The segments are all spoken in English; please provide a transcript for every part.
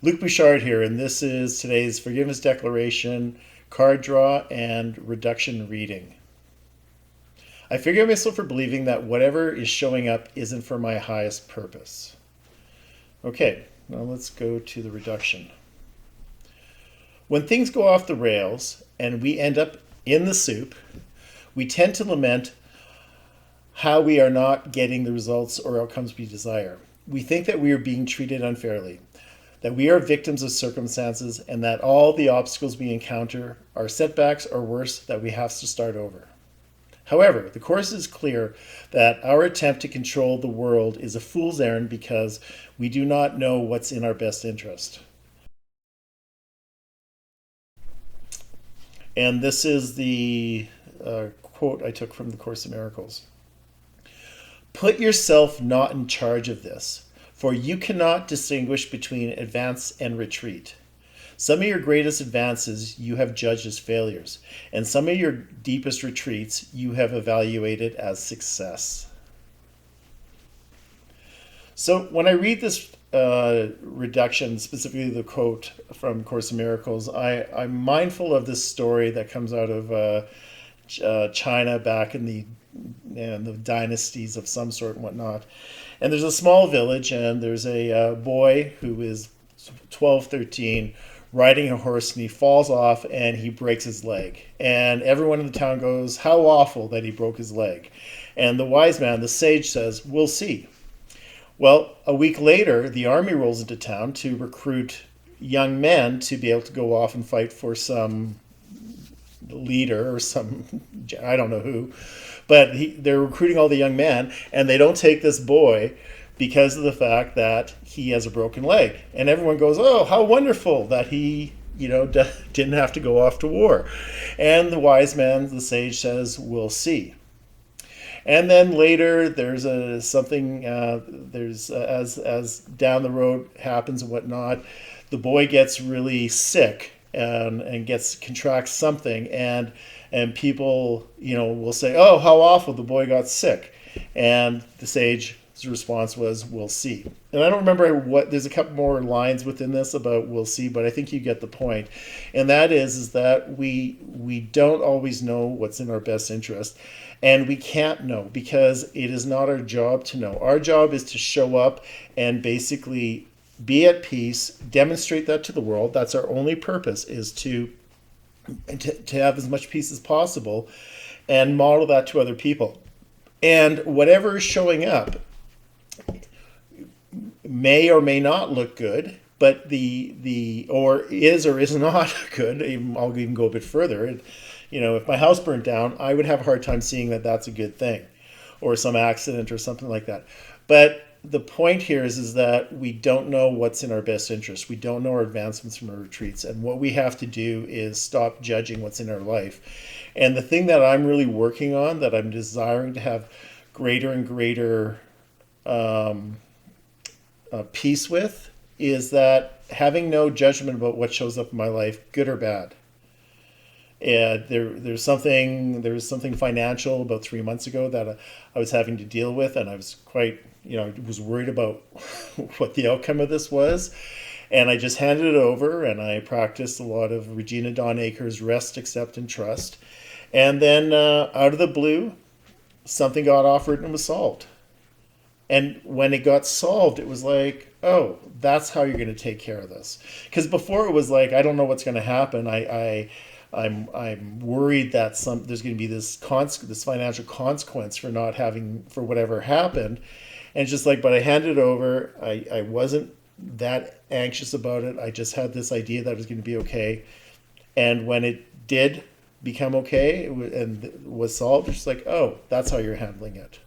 Luc Bouchard here, and this is today's Forgiveness Declaration, card draw, and reduction reading. I forgive myself for believing that whatever is showing up isn't for my highest purpose. Okay, now let's go to the reduction. When things go off the rails and we end up in the soup, we tend to lament how we are not getting the results or outcomes we desire. We think that we are being treated unfairly, that we are victims of circumstances, and that all the obstacles we encounter are setbacks, or worse, that we have to start over. However, the Course is clear that our attempt to control the world is a fool's errand because we do not know what's in our best interest. And this is the quote I took from the Course in Miracles. Put yourself not in charge of this, for you cannot distinguish between advance and retreat. Some of your greatest advances you have judged as failures, and some of your deepest retreats you have evaluated as success. So when I read this reduction, specifically the quote from Course in Miracles, I'm mindful of this story that comes out of China back in the dynasties of some sort and whatnot. And there's a small village, and there's a boy who is 12, 13, riding a horse, and he falls off and he breaks his leg. And everyone in the town goes, how awful that he broke his leg. And the wise man, the sage, says, we'll see. Well, a week later, the army rolls into town to recruit young men to be able to go off and fight for some leader or some, I don't know who, but they're recruiting all the young men, and they don't take this boy because of the fact that he has a broken leg. And everyone goes, oh, how wonderful that he didn't have to go off to war. And the wise man, the sage, says, we'll see. And then later, there's something. As down the road happens and whatnot, the boy gets really sick and contracts something, and people will say, oh, how awful, the boy got sick, and the sage's response was, we'll see. And I don't remember there's a couple more lines within this about we'll see, but I think you get the point. And that is that we don't always know what's in our best interest. And we can't know because it is not our job to know. Our job is to show up and basically be at peace, demonstrate that to the world. That's our only purpose, is to have as much peace as possible and model that to other people. And whatever is showing up may or may not look good, but or is not good. I'll even go a bit further. If my house burnt down, I would have a hard time seeing that that's a good thing, or some accident or something like that. But the point here is that we don't know what's in our best interest. We don't know our advancements from our retreats. And what we have to do is stop judging what's in our life. And the thing that I'm really working on, that I'm desiring to have greater and greater peace with, is that having no judgment about what shows up in my life, good or bad. There's something financial about 3 months ago that I was having to deal with, and I was was worried about what the outcome of this was, and I just handed it over, and I practiced a lot of Regina Dawn Akers' rest, accept, and trust, and then out of the blue, something got offered and was solved. And when it got solved, it was like, oh, that's how you're going to take care of this. Because before it was like, I don't know what's going to happen. I'm worried that there's going to be this financial consequence for whatever happened, and it's just like, but I handed it over. I wasn't that anxious about it. I just had this idea that it was going to be okay, and when it did become okay and was solved, it's just like, oh, that's how you're handling it.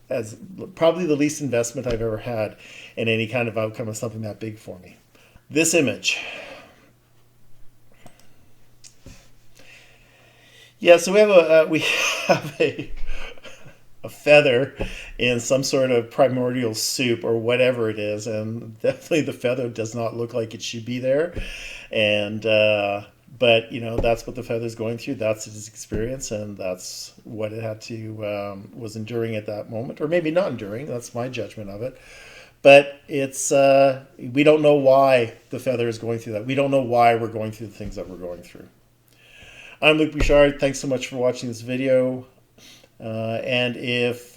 As probably the least investment I've ever had in any kind of outcome of something that big for me. This image. Yeah, so we have a feather in some sort of primordial soup or whatever it is, and definitely the feather does not look like it should be there. And but that's what the feather's going through. That's his experience, and that's what it had to was enduring at that moment, or maybe not enduring. That's my judgment of it. But it's we don't know why the feather is going through that. We don't know why we're going through the things that we're going through. I'm Luc Bouchard. Thanks so much for watching this video. And if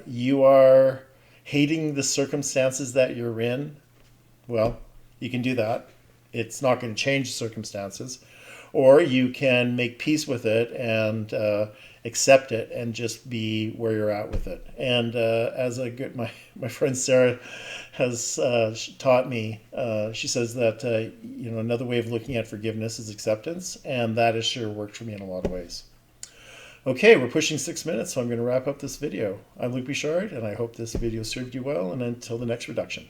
you are hating the circumstances that you're in, well, you can do that. It's not going to change the circumstances. Or you can make peace with it and accept it and just be where you're at with it. And as my friend Sarah has taught me, she says that another way of looking at forgiveness is acceptance, and that has sure worked for me in a lot of ways. Okay, we're pushing 6 minutes, so I'm going to wrap up this video. I'm Luc Bouchard, and I hope this video served you well, and until the next reduction.